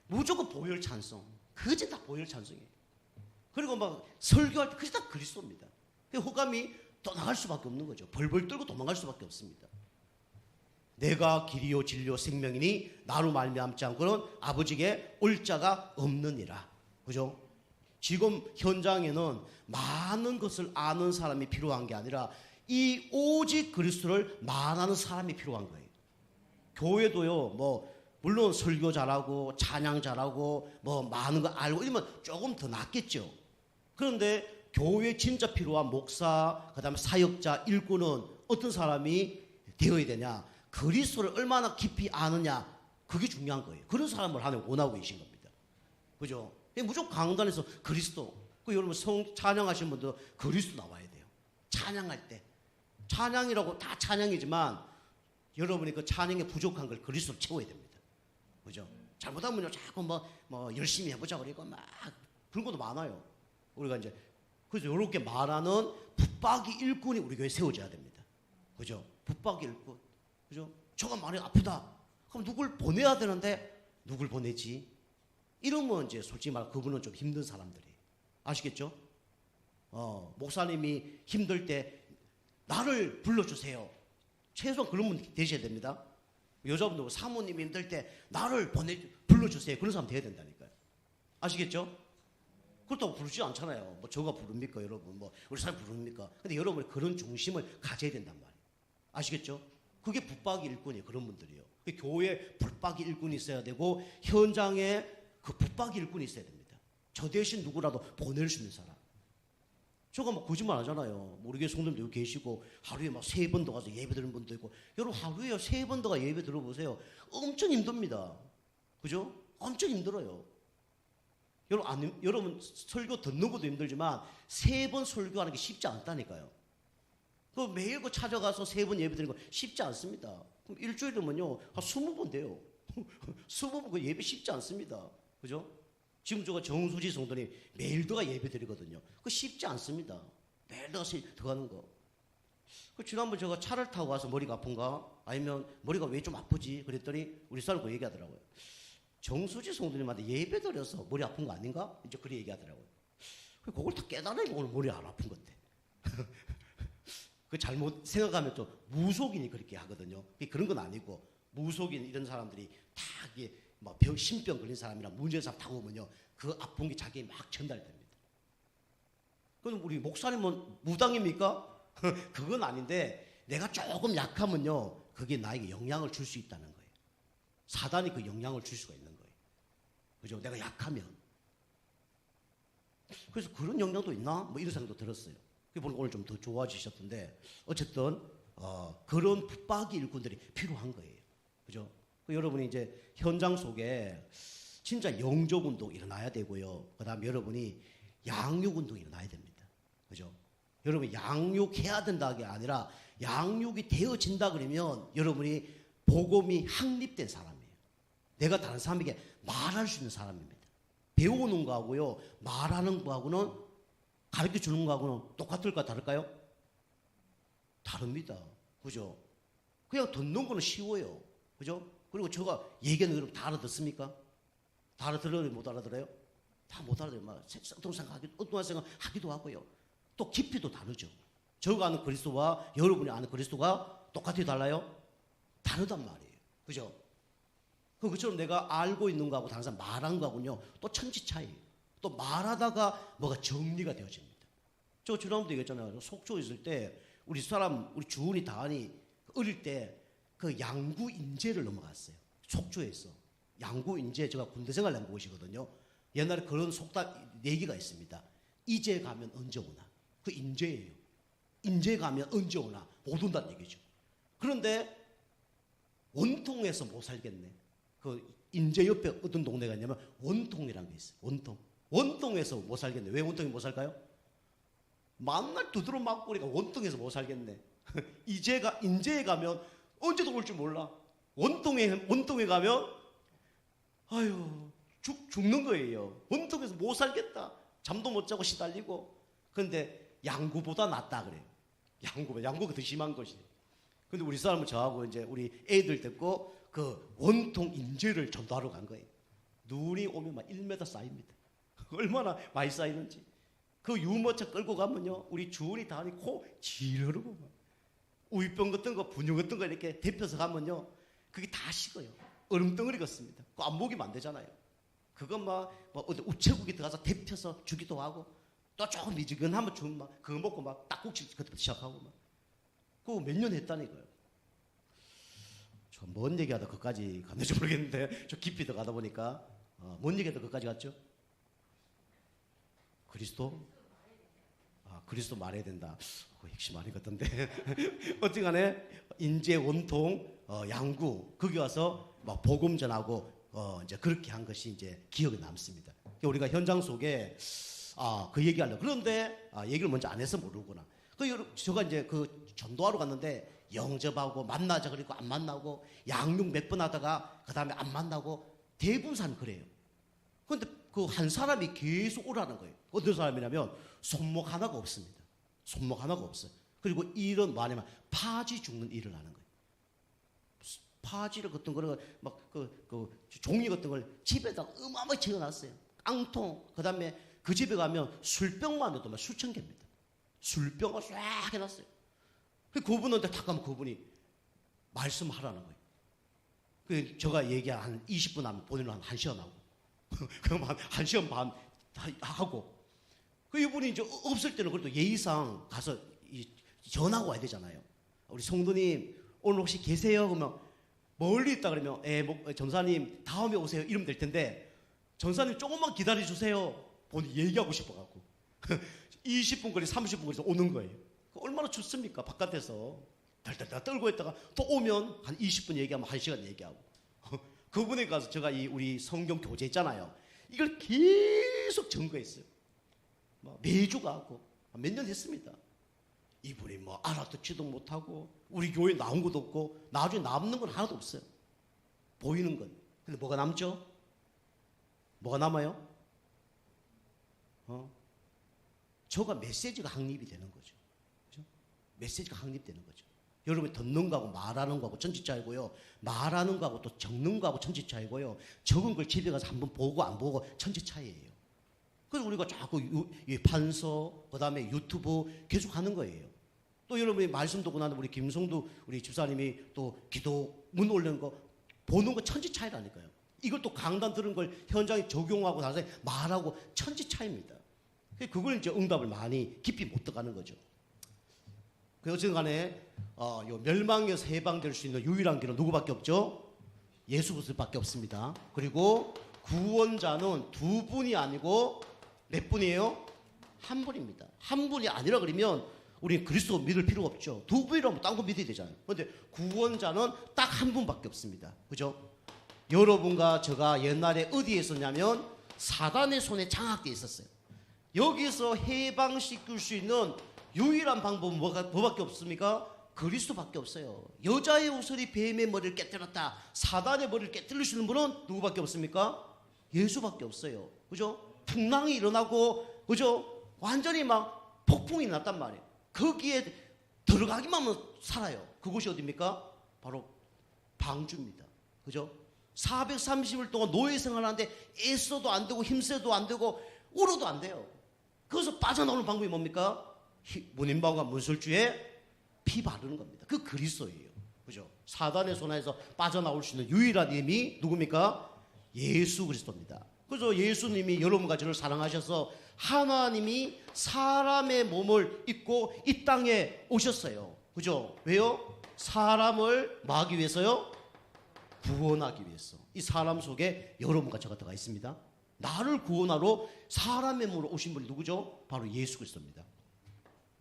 Speaker 1: 무조건 보혈 찬송. 그게 다 보혈 찬송이에요. 그리고 막 설교할 때 그게 다 그리스도입니다. 그 호감이 떠나갈 수밖에 없는 거죠. 벌벌 떨고 도망갈 수밖에 없습니다. 내가 길이요 진리요 생명이니 나로 말미암지 않고는 아버지께 올 자가 없느니라. 그죠? 지금 현장에는 많은 것을 아는 사람이 필요한 게 아니라 이 오직 그리스도를 말하는 사람이 필요한 거예요. 교회도요, 뭐 물론 설교 잘하고 찬양 잘하고 뭐 많은 거 알고 이러면 조금 더 낫겠죠. 그런데 교회에 진짜 필요한 목사, 그다음에 사역자, 일꾼은 어떤 사람이 되어야 되냐? 그리스도를 얼마나 깊이 아느냐, 그게 중요한 거예요. 그런 사람을 하나님 원하고 계신 겁니다. 그죠? 무조건 강단에서 그리스도. 그 여러분 찬양하시는 분도 그리스도 나와야 돼요. 찬양할 때. 찬양이라고 다 찬양이지만 여러분이 그 찬양에 부족한 걸 그리스도로 채워야 됩니다. 그죠? 잘못하면요, 자꾸 뭐 열심히 해보자 그러고 막 그런 것도 많아요. 우리가 이제 그래서 이렇게 말하는 붙박이 일꾼이 우리 교회에 세워져야 됩니다. 그죠? 붙박이 일꾼. 그죠? 저가 많이 아프다. 그럼 누굴 보내야 되는데 누굴 보내지? 이러면 이제 솔직히 말해 그분은 좀 힘든 사람들이에요. 아시겠죠? 목사님이 힘들 때 나를 불러주세요. 최소한 그런 분 되셔야 됩니다. 여자분들 사모님이 힘들 때 나를 불러주세요. 그런 사람 돼야 된다니까요. 아시겠죠? 그렇다고 부르지 않잖아요. 뭐 저가 부릅니까 여러분? 뭐 우리 사람 부릅니까? 근데 여러분이 그런 중심을 가져야 된단 말이에요. 아시겠죠? 그게 붙박이 일꾼이에요. 그런 분들이요. 교회에 붙박이 일꾼이 있어야 되고 현장에 그 붙박이 일꾼이 있어야 됩니다. 저 대신 누구라도 보낼 수 있는 사람. 저가 뭐 거짓말 하잖아요. 우리 교회 성도님도 여기 계시고 하루에 막 3번도 가서 예배 드리는 분도 있고, 여러분 하루에 3번도 가 예배 들어보세요. 엄청 힘듭니다. 그죠? 엄청 힘들어요. 여러분 설교 듣는 것도 힘들지만 3번 설교하는 게 쉽지 않다니까요. 그 매일 그 찾아가서 3번 예배 드리는 거 쉽지 않습니다. 그럼 일주일이면요 한 20번 돼요. 20번 그 예배 쉽지 않습니다. 그죠? 지금 저가 정수지 성도님 매일 들어가 예배 드리거든요. 그거 쉽지 않습니다. 매일 들어가는 거. 그 지난번 제가 차를 타고 와서 머리가 아픈가? 아니면 머리가 왜 좀 아프지? 그랬더니 우리 사람 그 얘기하더라고요. 정수지 성도님한테 예배 드려서 머리 아픈 거 아닌가? 이제 그렇게 얘기하더라고요. 그걸 다 깨달으니까 오늘 머리 안 아픈 건데. 그 잘못 생각하면 또 무속인이 그렇게 하거든요. 그런 건 아니고 무속인 이런 사람들이 다 이게 막 신병 걸린 사람이랑 문제 사람 타고 오면요 그 아픈 게 자기에 막 전달됩니다. 그럼 우리 목사님은 무당입니까? 그건 아닌데 내가 조금 약하면요, 그게 나에게 영향을 줄 수 있다는 거예요. 사단이 그 영향을 줄 수가 있는 거예요. 그죠? 내가 약하면. 그래서 그런 영향도 있나? 뭐 이런 생각도 들었어요. 보니까 오늘 좀 더 좋아지셨던데, 어쨌든 그런 붙박이 일꾼들이 필요한 거예요. 그죠? 여러분이 이제 현장 속에 진짜 영적 운동 일어나야 되고요. 그다음에 여러분이 양육 운동이 일어나야 됩니다. 그죠? 여러분이 양육해야 된다는 게 아니라 양육이 되어진다 그러면 여러분이 복음이 확립된 사람이에요. 내가 다른 사람에게 말할 수 있는 사람입니다. 배우는 거하고요, 말하는 거하고는, 가르쳐 주는 거하고는 똑같을까 다를까요? 다릅니다. 그죠? 그냥 듣는 거는 쉬워요. 그죠? 그리고 제가 얘기하는 거 여러분 다 알아듣습니까? 다 알아들어요? 못 알아들어요? 다 못 알아들어요. 막 엉뚱한 생각 하기도 하고요. 또 깊이도 다르죠. 저가 아는 그리스도와 여러분이 아는 그리스도가 똑같이 달라요? 다르단 말이에요. 그죠? 그것처럼 내가 알고 있는 거하고 다른 사람 말한 거하고는요, 또 천지 차이예요. 또 말하다가 뭐가 정리가 되어집니다. 저 지난번도 얘기했잖아요. 속초에 있을 때 우리 주은이 다은이 어릴 때 그 양구 인제를 넘어갔어요. 속초에서. 양구 인제, 제가 군대 생활 한 곳이거든요. 옛날에 그런 속담 얘기가 있습니다. 이제 가면 언제 오나. 그 인제예요. 인제 가면 언제 오나. 못 온다는 얘기죠. 그런데 원통에서 못 살겠네. 그 인제 옆에 어떤 동네가 있냐면 원통이라는 게 있어요. 원통. 원통에서 못 살겠네. 왜 원통에 못 살까요? 만날 두드러 맞고 그러니까 원통에서 못 살겠네. 인제에 가면 언제도 올 줄 몰라. 원통에 가면 아유 죽는 거예요. 원통에서 못 살겠다. 잠도 못 자고 시달리고. 그런데 양구보다 낫다 그래요. 양구가 더 심한 것이에요. 근데 우리 사람은 저하고 이제 우리 애들 듣고 그 원통 인재를 전도하러 간 거예요. 눈이 오면 막 1m 쌓입니다. 얼마나 많이 쌓이는지. 그 유모차 끌고 가면요, 우리 주은이 다은이 코 지르르고 막 우유병 같은 거, 분유 같은 거 이렇게 데펴서 가면요, 그게 다 식어요. 얼음덩어리 같습니다. 그거 안 먹이면 안 되잖아요. 그거 어디 우체국에 들어가서 데펴서 주기도 하고, 또 조금 미지근하면 주면 막 그거 먹고 막 딱국질 그때부터 시작하고 막. 그거 몇 년 했다니까요. 저 뭔 얘기하다 그까지 갔는지 모르겠는데, 저 깊이 들어가다 보니까 뭔 얘기하다 그까지 갔죠? 그리스도? 그리스도 말해야 된다. 핵심 아닌 것 같던데. 어쨌든 간에 인재 원통 양구 거기 와서 막 복음 전하고 이제 그렇게 한 것이 이제 기억에 남습니다. 우리가 현장 속에 그 얘기하려고. 그런데 얘기를 먼저 안 해서 모르구나. 제가 이제 그 전도하러 갔는데 영접하고 만나자 그리고 안 만나고 양육 몇 번 하다가 그 다음에 안 만나고 대부분 사람 그래요. 그런데 그 한 사람이 계속 오라는 거예요. 어떤 사람이냐면 손목 하나가 없습니다. 손목 하나가 없어요. 그리고 일은 뭐냐면 파지 죽는 일을 하는 거예요. 파지를 같은 거를 막 종이 같은 걸 집에다가 어마어마하게 채워놨어요. 깡통. 그 다음에 그 집에 가면 술병만 해도 막 수천 개입니다. 술병을 쫙 해놨어요. 그분한테 탁 가면 그분이 말씀하라는 거예요. 그 제가 얘기 한 20분 하면 본인은 한 1시간 하고 그럼 한 1시간 반 하고 이분이 이제 없을 때는 그래도 예의상 가서 전하고 와야 되잖아요. 우리 성도님 오늘 혹시 계세요? 그러면 멀리 있다 그러면 전사님 다음에 오세요 이러면 될 텐데 전사님 조금만 기다려 주세요. 본인 얘기하고 싶어갖고 20분 거리 30분 거리에서 오는 거예요. 얼마나 좋습니까? 바깥에서 달달달 떨고 있다가 또 오면 한 20분 얘기하면 1시간 얘기하고 그분에 가서 제가 우리 성경 교재 있잖아요. 이걸 계속 점거했어요. 매주 가고 몇 년 했습니다. 이분이 알아듣지도 못하고 우리 교회 나온 것도 없고 나중에 남는 건 하나도 없어요. 보이는 건. 근데 뭐가 남죠? 뭐가 남아요? 저가 메시지가 확립이 되는 거죠. 그죠? 메시지가 확립되는 거죠. 여러분이 듣는 거하고 말하는 거하고 천지 차이고요. 말하는 거하고 또 적는 거하고 천지 차이고요. 적은 걸 집에 가서 한번 보고 안 보고 천지 차이예요. 그래서 우리가 자꾸 판서, 그 다음에 유튜브 계속 하는 거예요. 또 여러분이 말씀 듣고 나는 우리 김성두 우리 집사님이 또 기도 문 올리는 거 보는 거 천지 차이라니까요. 이걸 또 강단 들은 걸 현장에 적용하고 나서 말하고 천지 차이입니다. 그걸 이제 응답을 많이 깊이 못 들어가는 거죠. 그 어쨌간에 요 멸망에서 해방될 수 있는 유일한 길은 누구밖에 없죠? 예수 그리스도밖에 없습니다. 그리고 구원자는 두 분이 아니고 몇 분이에요? 한 분입니다. 한 분이 아니라 그러면 우리는 그리스도 믿을 필요가 없죠. 두 분이라면 딴 거 믿어야 되잖아요. 그런데 구원자는 딱 한 분밖에 없습니다. 그죠? 여러분과 제가 옛날에 어디에 있었냐면 사단의 손에 장악되어 있었어요. 여기서 해방시킬 수 있는 유일한 방법은 뭐밖에 없습니까? 그리스도밖에 없어요. 여자의 옷을 뱀의 머리를 깨뜨렸다. 사단의 머리를 깨뜨릴 수 있는 분은 누구밖에 없습니까? 예수밖에 없어요. 그죠? 풍랑이 일어나고, 그죠? 완전히 막 폭풍이 났단 말이에요. 거기에 들어가기만 하면 살아요. 그곳이 어디입니까? 바로 방주입니다. 그죠? 430일 동안 노예 생활하는데 애써도 안 되고 힘써도 안 되고 울어도 안 돼요. 거기서 빠져나오는 방법이 뭡니까? 문인방과 문설주에 피 바르는 겁니다. 그 그리스도예요. 그죠? 사단의 손에서 빠져나올 수 있는 유일한 힘이 누굽니까? 예수 그리스도입니다. 그래서 예수님이 여러분과 저를 사랑하셔서 하나님이 사람의 몸을 입고 이 땅에 오셨어요. 그죠? 왜요? 사람을 뭐 하기 위해서요? 구원하기 위해서. 이 사람 속에 여러분과 저가 들어가 있습니다. 나를 구원하러 사람의 몸으로 오신 분이 누구죠? 바로 예수 그리스도입니다.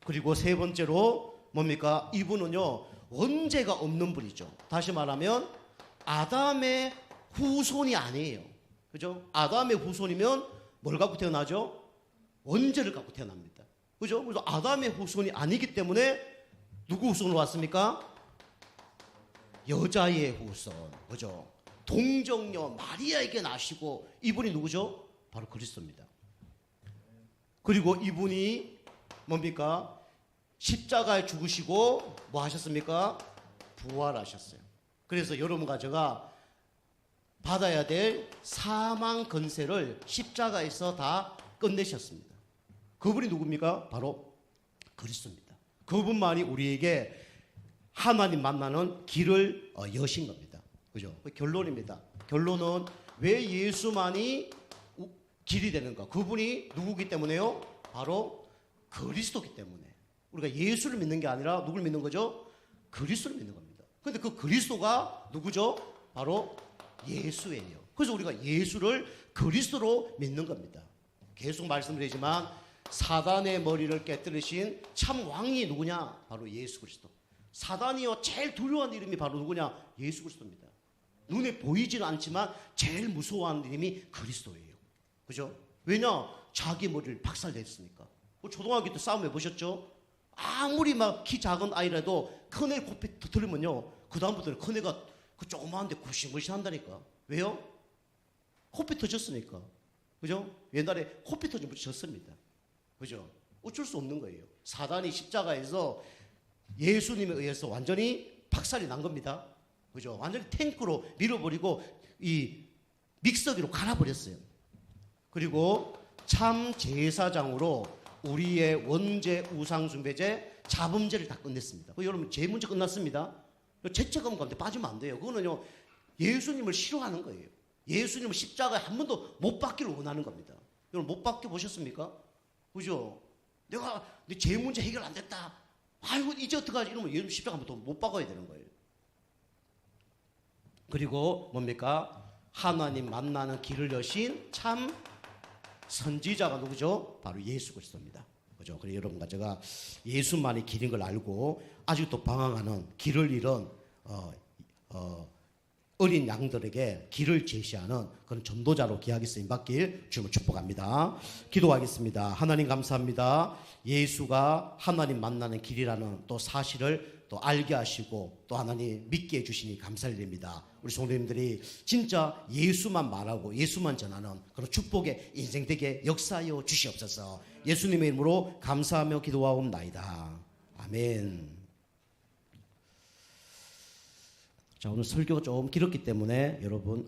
Speaker 1: 그리고 세 번째로 뭡니까? 이분은요 원죄가 없는 분이죠. 다시 말하면 아담의 후손이 아니에요. 그죠? 아담의 후손이면 뭘 갖고 태어나죠? 원죄를 갖고 태어납니다. 그죠? 그래서 아담의 후손이 아니기 때문에 누구 후손으로 왔습니까? 여자의 후손. 그죠? 동정녀 마리아에게 나시고 이분이 누구죠? 바로 그리스도입니다. 그리고 이분이 뭡니까? 십자가에 죽으시고 뭐 하셨습니까? 부활하셨어요. 그래서 여러분과 제가 받아야 될 사망 권세를 십자가에서 다 끝내셨습니다. 그분이 누굽니까? 바로 그리스도입니다. 그분만이 우리에게 하나님 만나는 길을 여신 겁니다. 그죠? 결론입니다. 결론은 왜 예수만이 길이 되는가? 그분이 누구기 때문에요? 바로 그리스도기 때문에. 우리가 예수를 믿는 게 아니라 누굴 믿는 거죠? 그리스도를 믿는 겁니다. 그런데 그 그리스도가 누구죠? 바로 예수예요. 그래서 우리가 예수를 그리스도로 믿는 겁니다. 계속 말씀드리지만 사단의 머리를 깨뜨리신 참 왕이 누구냐? 바로 예수 그리스도. 사단이요 제일 두려워하는 이름이 바로 누구냐? 예수 그리스도입니다. 눈에 보이지는 않지만 제일 무서워하는 이름이 그리스도예요. 그죠? 왜냐? 자기 머리를 박살냈으니까. 초등학교 때 싸움 해보셨죠? 아무리 막 키 작은 아이라도 큰애 코피 터뜨리면요 그 다음부터는 큰애가 그 조그마한데 구시무시 한다니까. 왜요? 코피 터졌으니까. 그죠? 옛날에 코피 터지면 졌습니다. 그죠? 어쩔 수 없는 거예요. 사단이 십자가에서 예수님에 의해서 완전히 박살이 난 겁니다. 그죠? 완전히 탱크로 밀어버리고 이 믹서기로 갈아버렸어요. 그리고 참 제사장으로 우리의 원죄, 우상숭배죄, 자범죄를 다 끝냈습니다. 여러분 죄 문제 끝났습니다. 죄책감 가운데 빠지면 안 돼요. 그거는요 예수님을 싫어하는 거예요. 예수님을 십자가에 한 번도 못 박기를 원하는 겁니다. 여러분 못 박혀 보셨습니까? 그죠? 내가 내 죄 문제 해결 안 됐다. 아이고 이제 어떡하지? 이러면 예수님 십자가 한 번도 못 박아야 되는 거예요. 그리고 뭡니까? 하나님 만나는 길을 여신 참 선지자가 누구죠? 바로 예수 그리스도입니다. 그죠? 그래서 여러분과 제가 예수만이 길인 걸 알고 아직도 방황하는 길을 잃은 어린 양들에게 길을 제시하는 그런 전도자로 귀하게 쓰임 받길 주님을 축복합니다. 기도하겠습니다. 하나님 감사합니다. 예수가 하나님 만나는 길이라는 또 사실을 또 알게 하시고 또 하나님 믿게 해주시니 감사드립니다. 우리 성도님들이 진짜 예수만 말하고 예수만 전하는 그런 축복의 인생 되게 역사하여 주시옵소서. 예수님의 이름으로 감사하며 기도하옵나이다. 아멘. 자, 오늘 설교가 좀 길었기 때문에 여러분